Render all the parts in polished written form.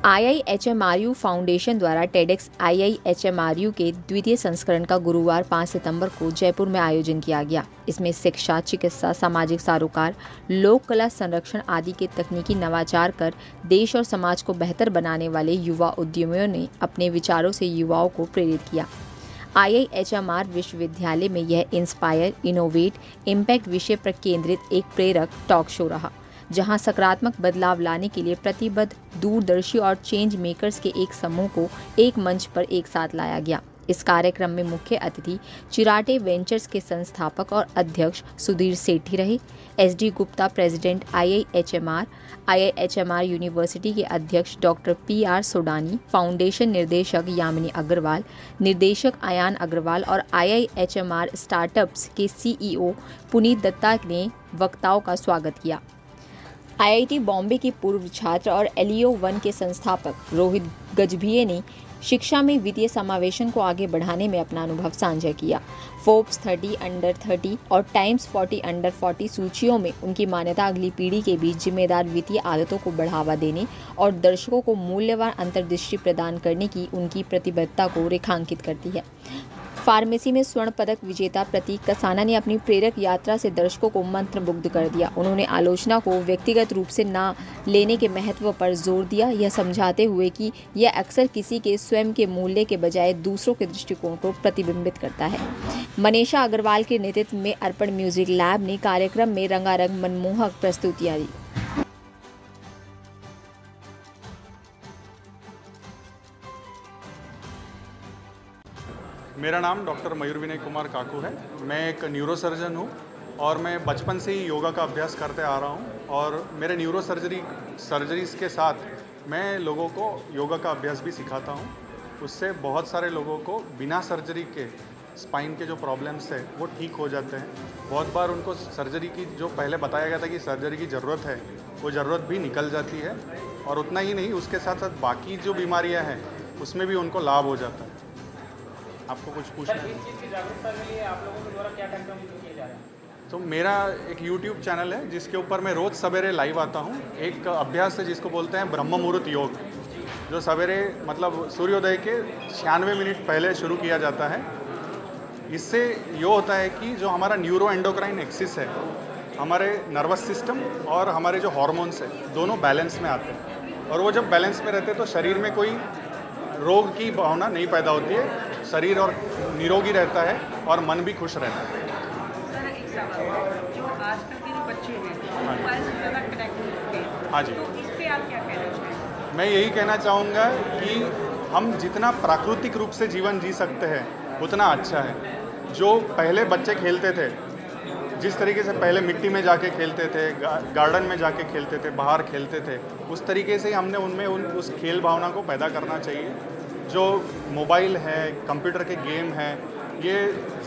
IIHMRU foundation द्वारा TEDx IIHMRU के द्वितीय संस्करण का गुरुवार 5 सितंबर को जयपुर में आयोजन किया गया। इसमें शिक्षा, चिकित्सा, सामाजिक सरोकार, लोक कला संरक्षण आदि के तकनीकी नवाचार कर देश और समाज को बेहतर बनाने वाले युवा उद्यमियों ने अपने विचारों से युवाओं को प्रेरित किया। IIHMR विश्वविद्यालय में यह इंस्पायर, इनोवेट, इम्पैक्ट विषय पर केंद्रित एक प्रेरक टॉक शो रहा, जहां सकारात्मक बदलाव लाने के लिए प्रतिबद्ध दूरदर्शी और चेंज मेकर्स के एक समूह को एक मंच पर एक साथ लाया गया। इस कार्यक्रम में मुख्य अतिथि चिराटे वेंचर्स के संस्थापक और अध्यक्ष सुधीर सेठी रहे। SD Gupta, president IIHMR university के अध्यक्ष डॉक्टर PR सोडानी, फाउंडेशन निर्देशक यामिनी अग्रवाल, निर्देशक आयान अग्रवाल और IIHMR स्टार्टअप्स के CEO पुनीत दत्ता ने वक्ताओं का स्वागत किया। IIT बॉम्बे के पूर्व छात्र और LEO1 के संस्थापक रोहित गजभिये ने शिक्षा में वित्तीय समावेशन को आगे बढ़ाने में अपना अनुभव साझा किया। फोर्ब्स 30 अंडर 30 और टाइम्स 40 अंडर 40 सूचियों में उनकी मान्यता अगली पीढ़ी के बीच जिम्मेदार वित्तीय आदतों को बढ़ावा देने और दर्शकों को मूल्यवान अंतर्दृष्टि प्रदान करने की उनकी प्रतिबद्धता को रेखांकित करती है। फार्मेसी में स्वर्ण पदक विजेता प्रतीक कसाना ने अपनी प्रेरक यात्रा से दर्शकों को मंत्रमुग्ध कर दिया। उन्होंने आलोचना को व्यक्तिगत रूप से ना लेने के महत्व पर जोर दिया, यह समझाते हुए कि यह अक्सर किसी के स्वयं के मूल्य के बजाय दूसरों के दृष्टिकोण को प्रतिबिंबित करता है। मनीषा अग्रवाल के नेतृत्व में अर्पण म्यूजिक लैब ने कार्यक्रम में रंगारंग मनमोहक प्रस्तुतियां दी। मेरा नाम डॉक्टर मयूर विनय कुमार काकू है। मैं एक न्यूरोसर्जन हूँ और मैं बचपन से ही योगा का अभ्यास करते आ रहा हूँ और मेरे सर्जरीज़ के साथ मैं लोगों को योगा का अभ्यास भी सिखाता हूँ। उससे बहुत सारे लोगों को बिना सर्जरी के स्पाइन के जो प्रॉब्लम्स है वो ठीक हो जाते हैं। बहुत बार उनको सर्जरी की जो पहले बताया गया था कि सर्जरी की ज़रूरत है, वो ज़रूरत भी निकल जाती है और उतना ही नहीं, उसके साथ साथ बाकी जो बीमारियाँ हैं उसमें भी उनको लाभ हो जाता है। आपको कुछ पूछना है? इस चीज़ की जागरूकता के लिए आप लोगों के द्वारा क्या कार्यक्रम किए जा रहे हैं? तो मेरा एक YouTube चैनल है जिसके ऊपर मैं रोज़ सवेरे लाइव आता हूँ। एक अभ्यास है जिसको बोलते हैं ब्रह्म मुहूर्त योग, जो सवेरे मतलब सूर्योदय के 96 मिनट पहले शुरू किया जाता है। इससे ये होता है कि जो हमारा न्यूरो एंडोक्राइन एक्सिस है, हमारे नर्वस सिस्टम और हमारे जो हार्मोन्स हैं, दोनों बैलेंस में आते हैं और वो जब बैलेंस में रहते हैं तो शरीर में कोई रोग की भावना नहीं पैदा होती है। शरीर और निरोगी रहता है और मन भी खुश रहता है। सर, एक सवाल, जो आजकल के जो बच्चे हैं मोबाइल से ज़्यादा कनेक्ट होते हैं, हाँ जी, तो इस पे आप क्या कहना चाहेंगे? मैं यही कहना चाहूँगा कि हम जितना प्राकृतिक रूप से जीवन जी सकते हैं उतना अच्छा है। जो पहले बच्चे खेलते थे, जिस तरीके से पहले मिट्टी में जाके खेलते थे, गार्डन में जाके खेलते थे, बाहर खेलते थे, उस तरीके से हमने उनमें उस खेल भावना को पैदा करना चाहिए। जो मोबाइल है, कंप्यूटर के गेम हैं, ये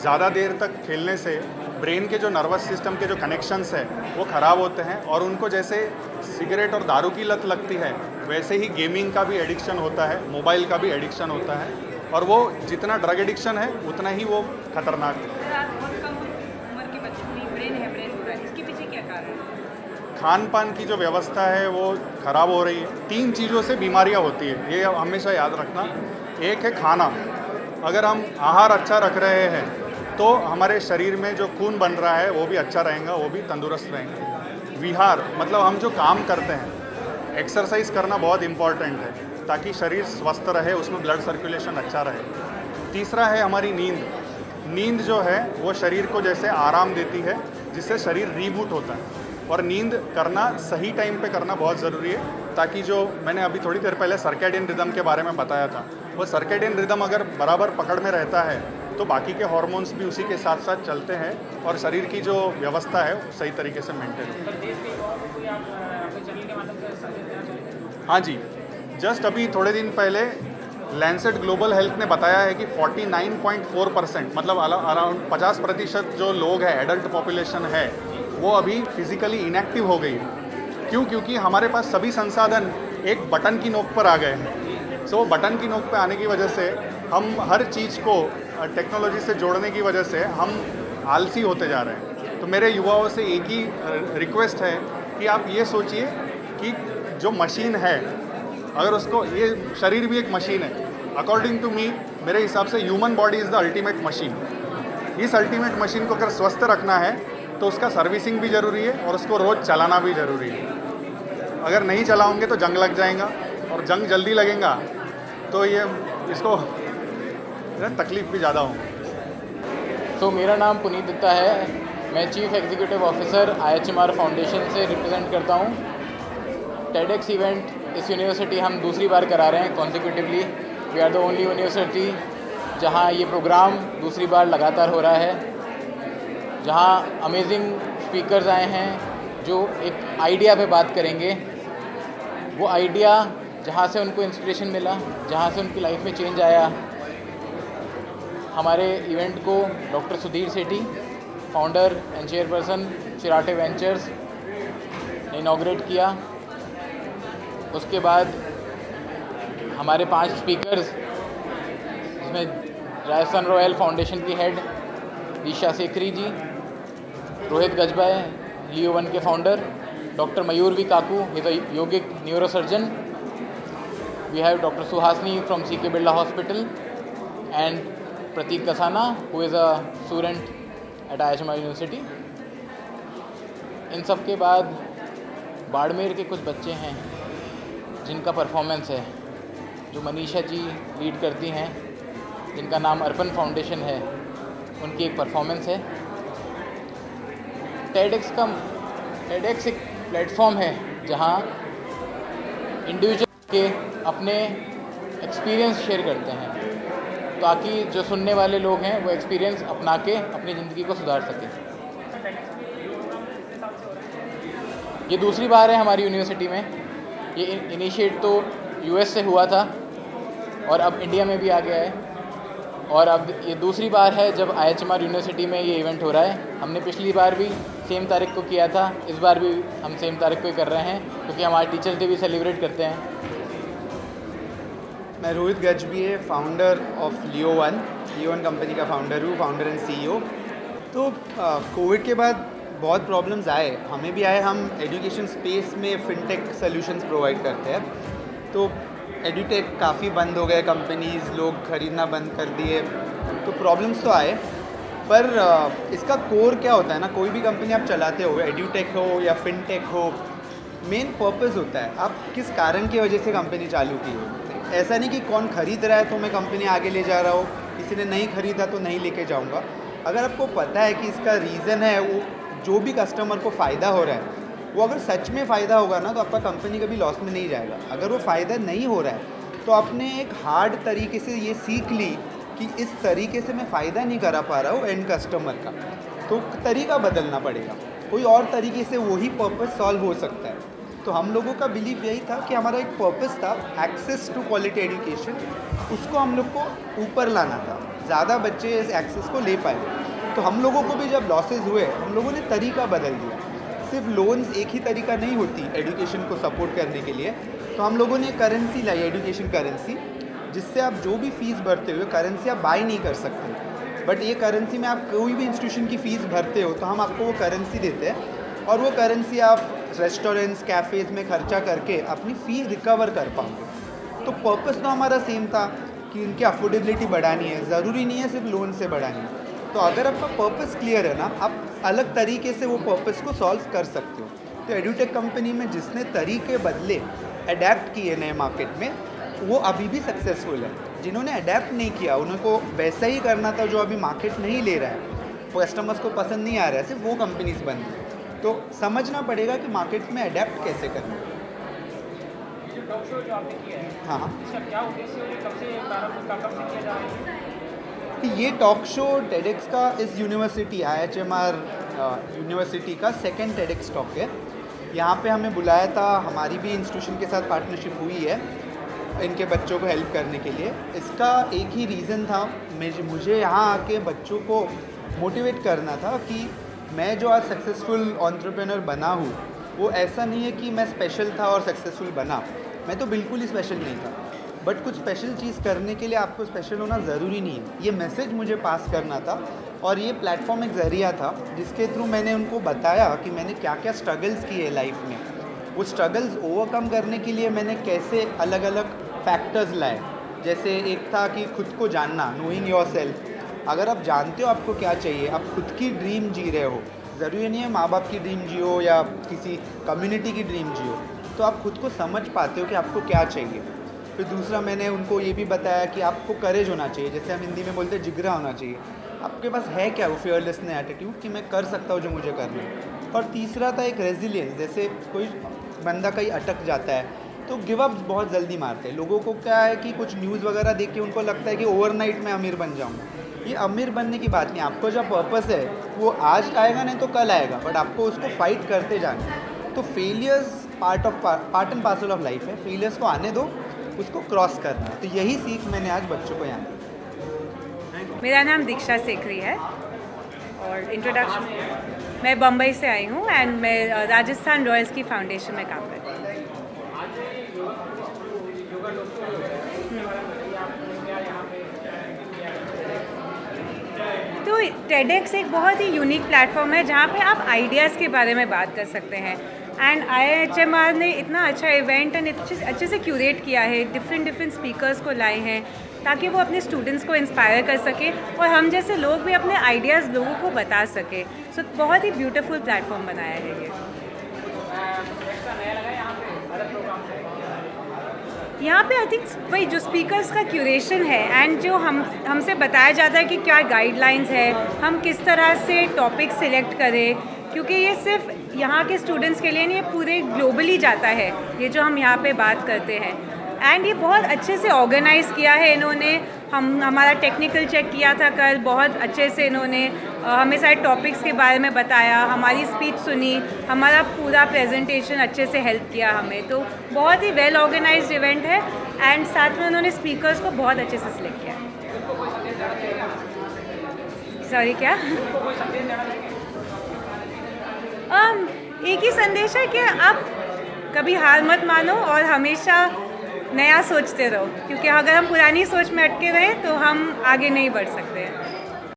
ज़्यादा देर तक खेलने से ब्रेन के जो नर्वस सिस्टम के जो कनेक्शंस हैं वो ख़राब होते हैं और उनको जैसे सिगरेट और दारू की लत लगती है वैसे ही गेमिंग का भी एडिक्शन होता है, मोबाइल का भी एडिक्शन होता है और वो जितना ड्रग एडिक्शन है उतना ही वो खतरनाक है। सर, आज बहुत कम उम्र के बच्चों में ब्रेन हो रहा है, इसके पीछे क्या कारण है? खान पान की जो व्यवस्था है वो ख़राब हो रही है। 3 चीज़ों से बीमारियां होती है, ये हमेशा याद रखना। एक है खाना, अगर हम आहार अच्छा रख रहे हैं तो हमारे शरीर में जो खून बन रहा है वो भी अच्छा रहेगा, वो भी तंदुरुस्त रहेंगे। विहार मतलब हम जो काम करते हैं, एक्सरसाइज करना बहुत इम्पॉर्टेंट है ताकि शरीर स्वस्थ रहे, उसमें ब्लड सर्कुलेशन अच्छा रहे। तीसरा है हमारी नींद। नींद जो है वो शरीर को जैसे आराम देती है, जिससे शरीर रीबूट होता है और नींद करना सही टाइम पे करना बहुत ज़रूरी है ताकि जो मैंने अभी थोड़ी देर पहले सर्कैडियन रिदम के बारे में बताया था, वो सर्कैडियन रिदम अगर बराबर पकड़ में रहता है तो बाकी के हार्मोन्स भी उसी के साथ साथ चलते हैं और शरीर की जो व्यवस्था है सही तरीके से मेंटेन होती है। देश के युवाओं को कोई आप अपने चैनल के माध्यम से संदेश देना चाहेंगे? हाँ जी, जस्ट अभी थोड़े दिन पहले लैंसेट ग्लोबल हेल्थ ने बताया है कि 49.4% मतलब अराउंड 50% जो लोग हैं, एडल्ट पॉपुलेशन है, वो अभी फिजिकली इनएक्टिव हो गई है। क्यों? क्योंकि हमारे पास सभी संसाधन एक बटन की नोक पर आ गए हैं। सो बटन की नोक पर आने की वजह से हम हर चीज़ को टेक्नोलॉजी से जोड़ने की वजह से हम आलसी होते जा रहे हैं। तो मेरे युवाओं से एक ही रिक्वेस्ट है कि आप ये सोचिए कि जो मशीन है अगर उसको, ये शरीर भी एक मशीन है, अकॉर्डिंग टू मी, मेरे हिसाब से human body is the ultimate machine. इस अल्टीमेट मशीन को अगर स्वस्थ रखना है तो उसका सर्विसिंग भी ज़रूरी है और उसको रोज़ चलाना भी ज़रूरी है। अगर नहीं चलाओगे तो जंग लग जाएगा, और जंग जल्दी लगेगा तो ये इसको तकलीफ भी ज़्यादा होगी। तो मेरा नाम पुनीत दत्ता है, मैं chief executive officer IHMR foundation से रिप्रेजेंट करता हूँ। TEDx इवेंट इस यूनिवर्सिटी हम दूसरी बार करा रहे हैं consecutively. We are the only university जहाँ ये प्रोग्राम दूसरी बार लगातार हो रहा है, जहाँ अमेजिंग स्पीकर्स आए हैं जो एक आइडिया पे बात करेंगे। वो आइडिया जहाँ से उनको इंस्पिरेशन मिला, जहाँ से उनकी लाइफ में चेंज आया। हमारे इवेंट को doctor Sudhir Sethi, founder and chairperson Chiratae ventures ने इनॉग्रेट किया। उसके बाद हमारे 5 स्पीकर्स, जिसमें राजस्थान रॉयल फाउंडेशन की head Disha Sekhri ji, Rohit Gajbai Leo one के founder, doctor Mayur V Kaku, he is a yogic neurosurgeon, we have doctor Suhasini from CK Birla hospital and Prateek Kasana who is a student at IHMR university. इन सब के बाद बाड़मेर के कुछ बच्चे हैं जिनका परफॉर्मेंस है, जो मनीषा जी लीड करती हैं, जिनका नाम अर्पण फाउंडेशन है, उनकी एक परफॉर्मेंस है। TEDx एक प्लेटफॉर्म है जहाँ इंडिविजुअल के अपने एक्सपीरियंस शेयर करते हैं, ताकि जो सुनने वाले लोग हैं वो एक्सपीरियंस अपना के अपनी ज़िंदगी को सुधार सकें। ये दूसरी बार है हमारी यूनिवर्सिटी में। ये इनिशिएट तो US से हुआ था और अब इंडिया में भी आ गया है, और अब ये दूसरी बार है जब IHMR यूनिवर्सिटी में ये इवेंट हो रहा है। हमने पिछली बार भी सेम तारीख को किया था, इस बार भी हम सेम तारीख को ही कर रहे हैं, क्योंकि हमारे टीचर्स डे भी सेलिब्रेट करते हैं। मैं Rohit Gajbi, founder of Leo one company का फाउंडर हूँ, फाउंडर एंड CEO। तो कोविड के बाद बहुत प्रॉब्लम्स आए, हमें भी आए। हम एजुकेशन स्पेस में फिनटेक सॉल्यूशंस प्रोवाइड करते हैं, तो एडुटेक काफ़ी बंद हो गए, कंपनीज़ लोग खरीदना बंद कर दिए, तो प्रॉब्लम्स तो आए। पर इसका कोर क्या होता है ना, कोई भी कंपनी आप चलाते हो, एडुटेक हो या फिनटेक हो, मेन पर्पस होता है आप किस कारण की वजह से कंपनी चालू की हो। ऐसा नहीं कि कौन खरीद रहा है तो मैं कंपनी आगे ले जा रहा हूँ, किसी ने नहीं खरीदा तो नहीं लेके जाऊँगा। अगर आपको पता है कि इसका रीज़न है, वो जो भी कस्टमर को फ़ायदा हो रहा है, वो अगर सच में फ़ायदा होगा ना, तो आपका कंपनी कभी लॉस में नहीं जाएगा। अगर वो फ़ायदा नहीं हो रहा है तो आपने एक हार्ड तरीके से ये सीख ली कि इस तरीके से मैं फ़ायदा नहीं करा पा रहा हूँ एंड कस्टमर का, तो तरीका बदलना पड़ेगा, कोई और तरीके से वही पर्पस सॉल्व हो सकता है। तो हम लोगों का बिलीव यही था कि हमारा एक पर्पस था एक्सेस टू क्वालिटी एजुकेशन, उसको हम लोग को ऊपर लाना था, ज़्यादा बच्चे इस एक्सेस को ले पाए। तो हम लोगों को भी जब लॉसेज हुए, हम लोगों ने तरीका बदल दिया। सिर्फ लोन्स एक ही तरीका नहीं होती एजुकेशन को सपोर्ट करने के लिए, तो हम लोगों ने करेंसी लाई, एजुकेशन करेंसी, जिससे आप जो भी फ़ीस भरते हुए करेंसी आप बाय नहीं कर सकते, बट ये करेंसी में आप कोई भी इंस्टीट्यूशन की फ़ीस भरते हो तो हम आपको वो करेंसी देते हैं, और वो करेंसी आप रेस्टोरेंट्स, कैफ़ेज़ में खर्चा करके अपनी फ़ी रिकवर कर पाओगे। तो पर्पस तो हमारा सेम था कि इनकी अफोर्डेबिलिटी बढ़ानी है, ज़रूरी नहीं है सिर्फ लोन से बढ़ानी है। तो अगर आपका पर्पस क्लियर है ना, आप अलग तरीके से वो पर्पस को सॉल्व कर सकते हो। तो एडुटेक कंपनी में जिसने तरीके बदले, अडेप्ट किए नए मार्केट में, वो अभी भी सक्सेसफुल है। जिन्होंने अडेप्ट नहीं किया, उनको वैसा ही करना था जो अभी मार्केट नहीं ले रहा है, कस्टमर्स को पसंद नहीं आ रहा है, सिर्फ वो कंपनीज बंद है। तो समझना पड़ेगा कि मार्केट में अडेप्ट कैसे करना है। टॉक शो जो आपने किया है, हाँ, इसका क्या उद्देश्य है, कब से प्रारंभ उसका कब से किया जा रहा है? कि ये टॉक शो TEDx का इस यूनिवर्सिटी IHMR यूनिवर्सिटी का सेकंड TEDx टॉक है। यहाँ पे हमें बुलाया था, हमारी भी इंस्टीट्यूशन के साथ पार्टनरशिप हुई है इनके बच्चों को हेल्प करने के लिए। इसका एक ही रीज़न था, मुझे यहाँ आके बच्चों को मोटिवेट करना था कि मैं जो आज सक्सेसफुल एंटरप्रेन्योर बना हूँ, वो ऐसा नहीं है कि मैं स्पेशल था और सक्सेसफुल बना। मैं तो बिल्कुल ही स्पेशल नहीं था, बट कुछ स्पेशल चीज़ करने के लिए आपको स्पेशल होना ज़रूरी नहीं है। ये मैसेज मुझे पास करना था, और ये प्लेटफॉर्म एक ज़रिया था जिसके थ्रू मैंने उनको बताया कि मैंने क्या क्या स्ट्रगल्स किए लाइफ में, वो स्ट्रगल्स ओवरकम करने के लिए मैंने कैसे अलग अलग फैक्टर्स लाए। जैसे एक था कि खुद को जानना, नोइंग योर सेल्फ। अगर आप जानते हो आपको क्या चाहिए, आप खुद की ड्रीम जी रहे हो, ज़रूरी नहीं है माँ बाप की ड्रीम जियो या किसी कम्युनिटी की ड्रीम जियो, तो आप खुद को समझ पाते हो कि आपको क्या चाहिए। फिर दूसरा मैंने उनको ये भी बताया कि आपको करेज होना चाहिए, जैसे हम हिंदी में बोलते हैं जिगरा होना चाहिए। आपके पास है क्या वो फियरलेसनेस एटीट्यूड कि मैं कर सकता हूँ जो मुझे करना है। और तीसरा था एक रेजिलियंस, जैसे कोई बंदा कहीं अटक जाता है तो गिव अप बहुत जल्दी मारते हैं। लोगों को क्या है कि कुछ न्यूज़ वगैरह देख के उनको लगता है कि ओवरनाइट में अमीर बन जाऊँगा। ये अमीर बनने की बात नहीं, आपको जो पर्पस है वो आज आएगा नहीं तो कल आएगा, बट आपको उसको फाइट करते जाना है। तो failures part and parcel of life है, फेलियर्स को आने दो, उसको क्रॉस करना है। तो यही सीख मैंने आज बच्चों को यहाँ दी। मेरा नाम दीक्षा सेखरी है और इंट्रोडक्शन, मैं बम्बई से आई हूँ एंड मैं राजस्थान रॉयल्स की फाउंडेशन में काम करती हूँ। तो TEDx एक बहुत ही यूनिक प्लेटफॉर्म है जहाँ पे आप आइडियाज़ के बारे में बात कर सकते हैं। एंड IIHMR ने इतना अच्छा इवेंट एंड अच्छे से क्यूरेट किया है, डिफरेंट स्पीकर्स को लाए हैं ताकि वो अपने स्टूडेंट्स को इंस्पायर कर सके और हम जैसे लोग भी अपने आइडियाज़ लोगों को बता सके। सो बहुत ही ब्यूटीफुल प्लेटफॉर्म बनाया है ये। यहाँ पे आई थिंक वही जो स्पीकर्स का क्यूरेशन है एंड जो हमसे बताया जाता है कि क्या गाइडलाइंस है, हम किस तरह से टॉपिक सिलेक्ट करें, क्योंकि ये सिर्फ यहाँ के स्टूडेंट्स के लिए नहीं, ये पूरे ग्लोबली जाता है ये जो हम यहाँ पे बात करते हैं। एंड ये बहुत अच्छे से ऑर्गेनाइज़ किया है इन्होंने। हमारा टेक्निकल चेक किया था कल, बहुत अच्छे से इन्होंने हमें सारे टॉपिक्स के बारे में बताया, हमारी स्पीच सुनी, हमारा पूरा प्रेजेंटेशन अच्छे से हेल्प किया हमें। तो बहुत ही वेल ऑर्गेनाइज्ड इवेंट है एंड साथ में उन्होंने स्पीकर्स को बहुत अच्छे से सिलेक्ट किया है। सॉरी क्या? एक ही संदेश है कि आप कभी हार मत मानो और हमेशा नया सोचते रहो, क्योंकि अगर हम पुरानी सोच में अटके रहे तो हम आगे नहीं बढ़ सकते हैं।